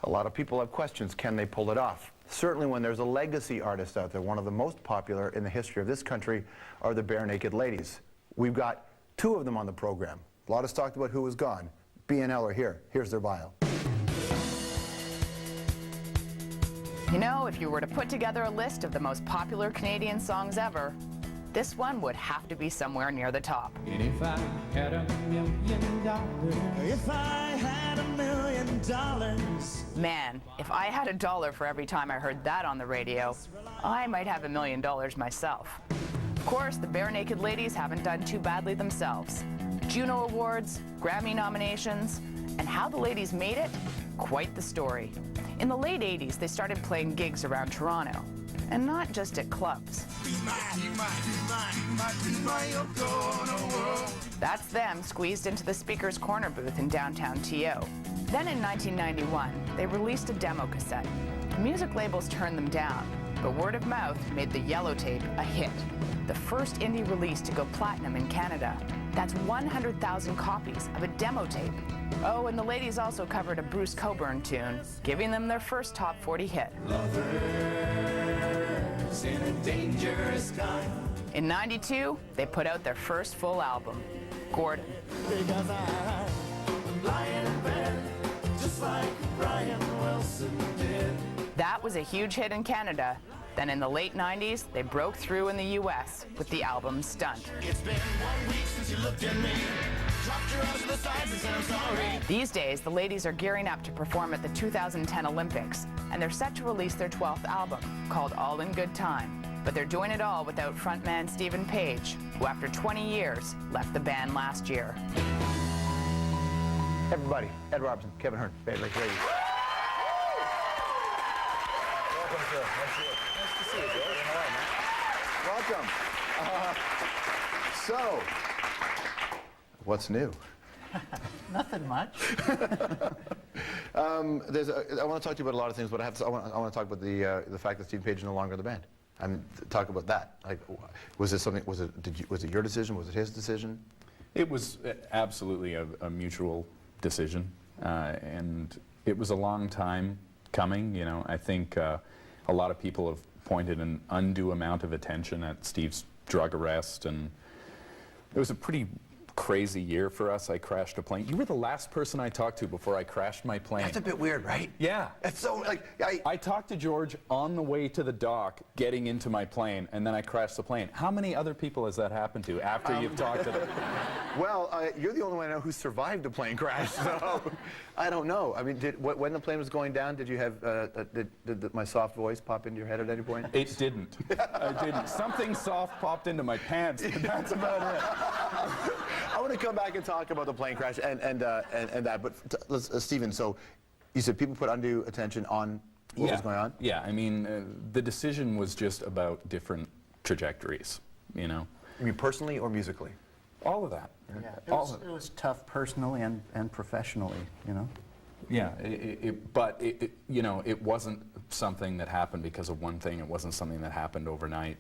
A lot of people have questions, can they pull it off? Certainly when there's a legacy artist out there, one of the most popular in the history of this country are the Bare Naked Ladies. We've got two of them on the program. A lot has talked about who was gone. BNL are here. Here's their bio. You know, if you were to put together a list of the most popular Canadian songs ever, this one would have to be somewhere near the top. And if I had $1 million, if I had $1 million, Man, if I had $1 for every time I heard that on the radio, I might have $1 million myself. Of course, the Bare Naked Ladies haven't done too badly themselves. Juno Awards, Grammy nominations, and how the ladies made it? Quite the story. In the late 80s, they started playing gigs around Toronto, and not just at clubs. That's them squeezed into the Speaker's Corner booth in downtown TO. Then in 1991, they released a demo cassette. Music labels turned them down, but word of mouth made the yellow tape a hit. The first indie release to go platinum in Canada. That's 100,000 copies of a demo tape. Oh, and the ladies also covered a Bruce Cockburn tune, giving them their first top 40 hit. lovers in a dangerous kind. In '92, they put out their first full album, Gordon. Because I'm lying in bed, just like Brian Wilson did. That was a huge hit in Canada. Then in the late 90s, they broke through in the US with the album Stunt. It's been 1 week since you looked at me. Dropped your eyes to the sides and said I'm sorry. These days, the ladies are gearing up to perform at the 2010 Olympics, and they're set to release their 12th album, called All in Good Time. But they're doing it all without frontman Stephen Page, who after 20 years left the band last year. Everybody, Ed Robertson, Kevin Hearn, Bare Naked Ladies. Welcome, sir. Nice to see you, George. How are you, man? Welcome. So, what's new? Nothing much. I want to talk to you about a lot of things, but I want to talk about the fact that Stephen Page is no longer in the band. I mean, talk about that. Like, was this something? Was it your decision? Was it his decision? It was absolutely a mutual decision, and it was a long time coming. You know, I think a lot of people have pointed an undue amount of attention at Steve's drug arrest, and it was a pretty crazy year for us. I crashed a plane. You were the last person I talked to before I crashed my plane. That's a bit weird, right? Yeah. It's so, like, I talked to George on the way to the dock, getting into my plane, and then I crashed the plane. How many other people has that happened to after you've talked to them? Well, you're the only one I know who survived a plane crash, so I don't know. I mean, when the plane was going down, did you have, did my soft voice pop into your head at any point? It didn't. I didn't. Something soft popped into my pants, but that's about it. I want to come back and talk about the plane crash and that, but Stephen, so you said people put undue attention on what was going on? Yeah, I mean, the decision was just about different trajectories, you know? You mean personally or musically? All of that. Yeah, it was tough personally and professionally, you know. Yeah, but you know, it wasn't something that happened because of one thing. It wasn't something that happened overnight.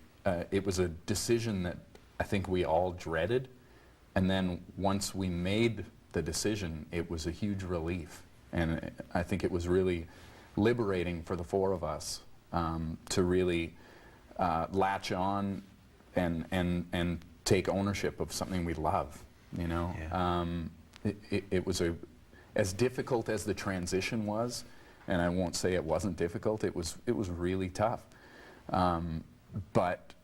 It was a decision that I think we all dreaded. And then once we made the decision, it was a huge relief. And I think it was really liberating for the four of us to really latch on and take ownership of something we love, you know? Yeah. It was as difficult as the transition was, and I won't say it wasn't difficult, it was really tough. But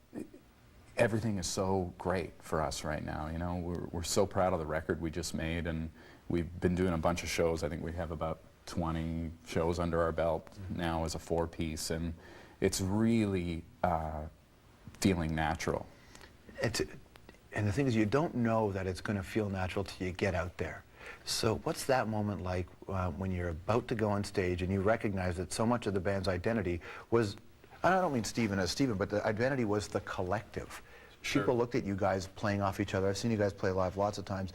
everything is so great for us right now, you know. We're so proud of the record we just made, and we've been doing a bunch of shows. I think we have about 20 shows under our belt now as a four-piece, and it's really feeling natural. And the thing is, you don't know that it's going to feel natural till you get out there. So what's that moment like when you're about to go on stage and you recognize that so much of the band's identity was, I don't mean Stephen as Stephen, but the identity was the collective. Sure. People looked at you guys playing off each other. I've seen you guys play live lots of times.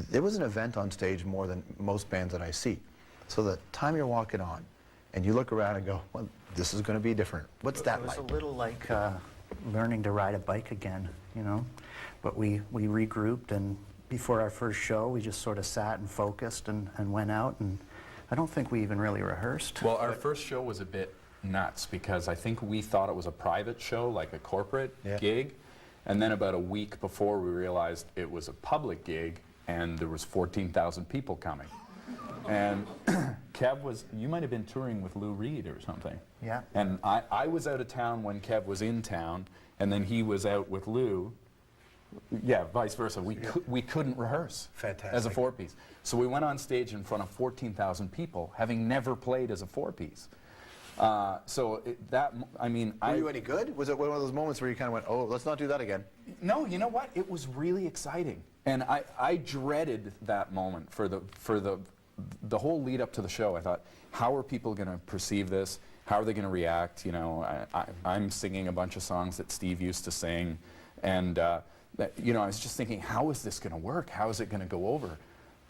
There was an event on stage more than most bands that I see. So the time you're walking on and you look around and go, well, this is going to be different. What's that like? It was a little like learning to ride a bike again, you know. But we regrouped, and before our first show, we just sort of sat and focused and went out and I don't think we even really rehearsed. Well, our first show was a bit nuts because I think we thought it was a private show, like a corporate gig. And then about a week before, we realized it was a public gig, and there was 14,000 people coming. And Kev was, you might have been touring with Lou Reed or something. Yeah. And I was out of town when Kev was in town, and then he was out with Lou. Yeah, vice versa. We couldn't rehearse as a four-piece. So we went on stage in front of 14,000 people, having never played as a four-piece. Were you any good? Was it one of those moments where you kind of went, oh, let's not do that again? No, you know what? It was really exciting. And I dreaded that moment for the whole lead up to the show. I thought, how are people going to perceive this? How are they going to react? You know, I'm singing a bunch of songs that Steve used to sing. And, you know, I was just thinking, how is this going to work? How is it going to go over?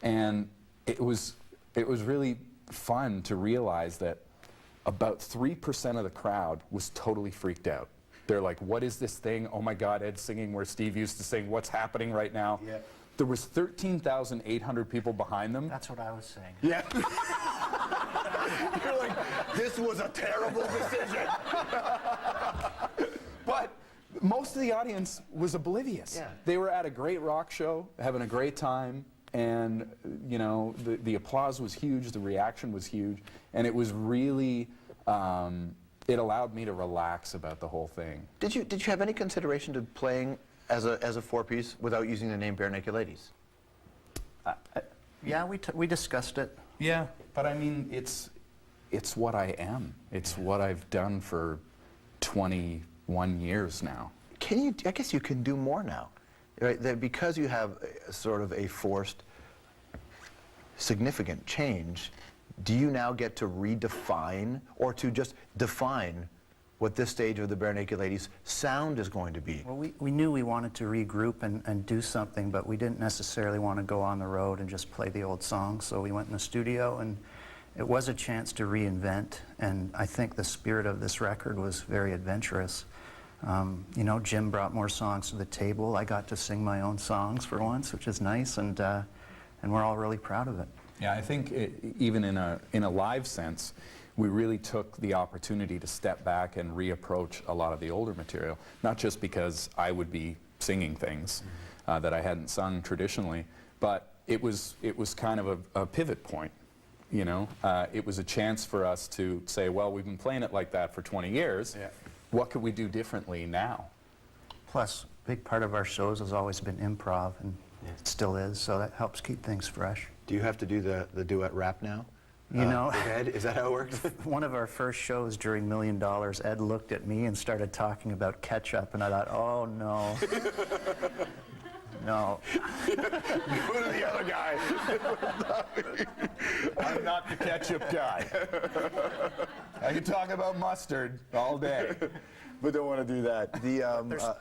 And it was really fun to realize that about 3% of the crowd was totally freaked out. They're like, what is this thing? Oh my God, Ed's singing where Steve used to sing. What's happening right now? Yeah. There was 13,800 people behind them. That's what I was saying. Yeah. You're like, this was a terrible decision. But most of the audience was oblivious. Yeah. They were at a great rock show, having a great time, and you know, the applause was huge, the reaction was huge, and it was really, it allowed me to relax about the whole thing. Did you have any consideration to playing as a four-piece without using the name Bare Naked Ladies? Yeah, we discussed it. Yeah, but I mean, it's what I am. It's what I've done for 21 years now. I guess you can do more now, right? That because you have sort of a forced, significant change, do you now get to redefine or to just define what this stage of the Bare Naked Ladies sound is going to be? Well, we knew we wanted to regroup and do something, but we didn't necessarily want to go on the road and just play the old songs. So we went in the studio, and it was a chance to reinvent. And I think the spirit of this record was very adventurous. You know, Jim brought more songs to the table. I got to sing my own songs for once, which is nice, and we're all really proud of it. Yeah, I think even in a live sense, we really took the opportunity to step back and reapproach a lot of the older material, not just because I would be singing things that I hadn't sung traditionally, but it was kind of a pivot point, you know? It was a chance for us to say, well, we've been playing it like that for 20 years. Yeah. What could we do differently now? Plus, a big part of our shows has always been improv, and it still is, so that helps keep things fresh. Do you have to do the duet rap now? You know, with Ed, is that how it works? One of our first shows during $1 Million, Ed looked at me and started talking about ketchup, and I thought, oh no. No. Go to the other guy. I'm not the ketchup guy. I can talk about mustard all day. But don't want to do that.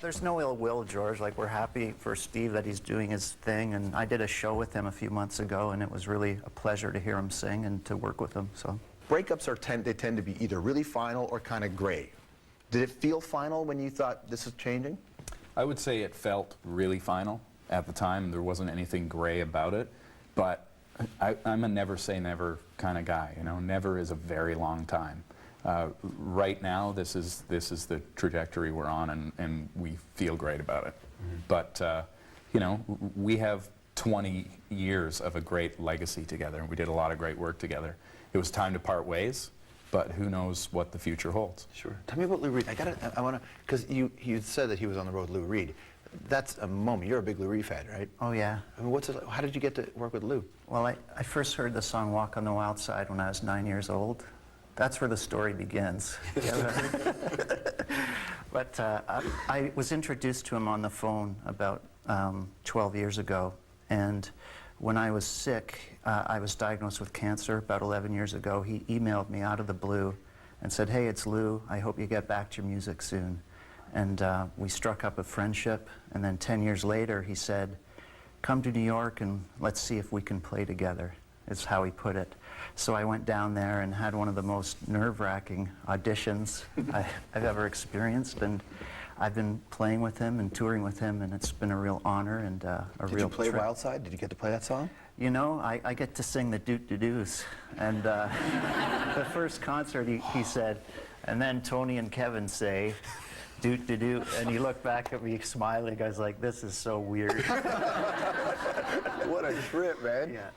There's no ill will, George. Like, we're happy for Steve that he's doing his thing, and I did a show with him a few months ago, and it was really a pleasure to hear him sing and to work with him. So breakups they tend to be either really final or kind of gray. Did it feel final when you thought this is changing? I would say it felt really final at the time. There wasn't anything gray about it, but I'm a never say never kind of guy. You know, never is a very long time. Right now, this is the trajectory we're on, and we feel great about it. But you know, we have 20 years of a great legacy together, and we did a lot of great work together. It was time to part ways, but who knows what the future holds. Sure. Tell me about Lou Reed. I want to, because you said that he was on the road with Lou Reed. That's a moment. You're a big Lou Reed fan, right? Oh, yeah. I mean, how did you get to work with Lou? Well, I first heard the song Walk on the Wild Side when I was 9 years old. That's where the story begins. But I was introduced to him on the phone about 12 years ago, and when I was sick, I was diagnosed with cancer about 11 years ago. He emailed me out of the blue and said, hey, it's Lou. I hope you get back to your music soon. And we struck up a friendship, and then 10 years later, he said, come to New York and let's see if we can play together, is how he put it. So I went down there and had one of the most nerve-wracking auditions I've ever experienced, and I've been playing with him and touring with him, and it's been a real honor and a real Did you play trip. Wild Side? Did you get to play that song? you know, I get to sing the doot-de-doos. And the first concert, he said, and then Tony and Kevin say, doot-de-doo. And he looked back at me smiling. I was like, this is so weird. What a trip, man. Yeah.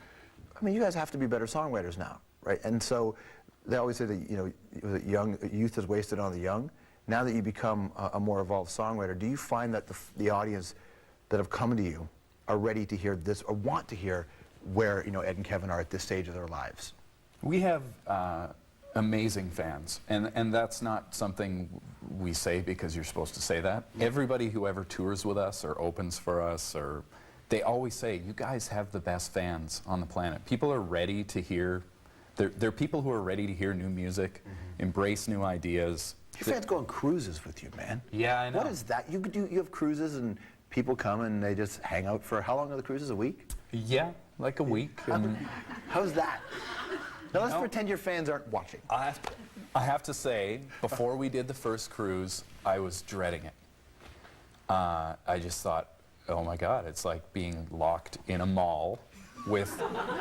I mean, you guys have to be better songwriters now, right? And so they always say that, you know, youth is wasted on the young. Now that you become a more evolved songwriter, do you find that the audience that have come to you are ready to hear this or want to hear where, you know, Ed and Kevin are at this stage of their lives? We have amazing fans, and that's not something we say because you're supposed to say that. Everybody who ever tours with us or opens for us, or they always say, you guys have the best fans on the planet. People are ready to hear, they're people who are ready to hear new music, embrace new ideas. Your fans go on cruises with you, man. Yeah, I know. What is that? You have cruises and people come and they just hang out for, how long are the cruises, a week? Yeah, like a week. And How's that? Now let's No. pretend your fans aren't watching. I have to say, before we did the first cruise, I was dreading it. I just thought, oh my God, it's like being locked in a mall with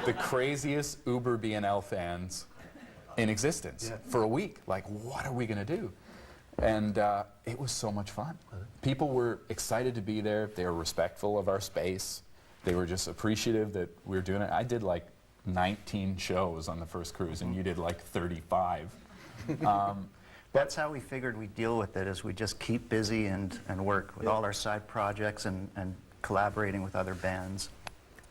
the craziest Uber BNL fans in existence for a week. Like, what are we going to do? And it was so much fun. People were excited to be there. They were respectful of our space. They were just appreciative that we were doing it. I did like 19 shows on the first cruise, and you did like 35. That's how we figured we'd deal with it, is we just keep busy and work with all our side projects and collaborating with other bands.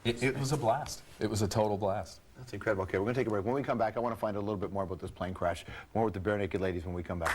It was a blast. It was a total blast. That's incredible. Okay, we're going to take a break. When we come back, I want to find out a little bit more about this plane crash. More with the Bare Naked Ladies when we come back.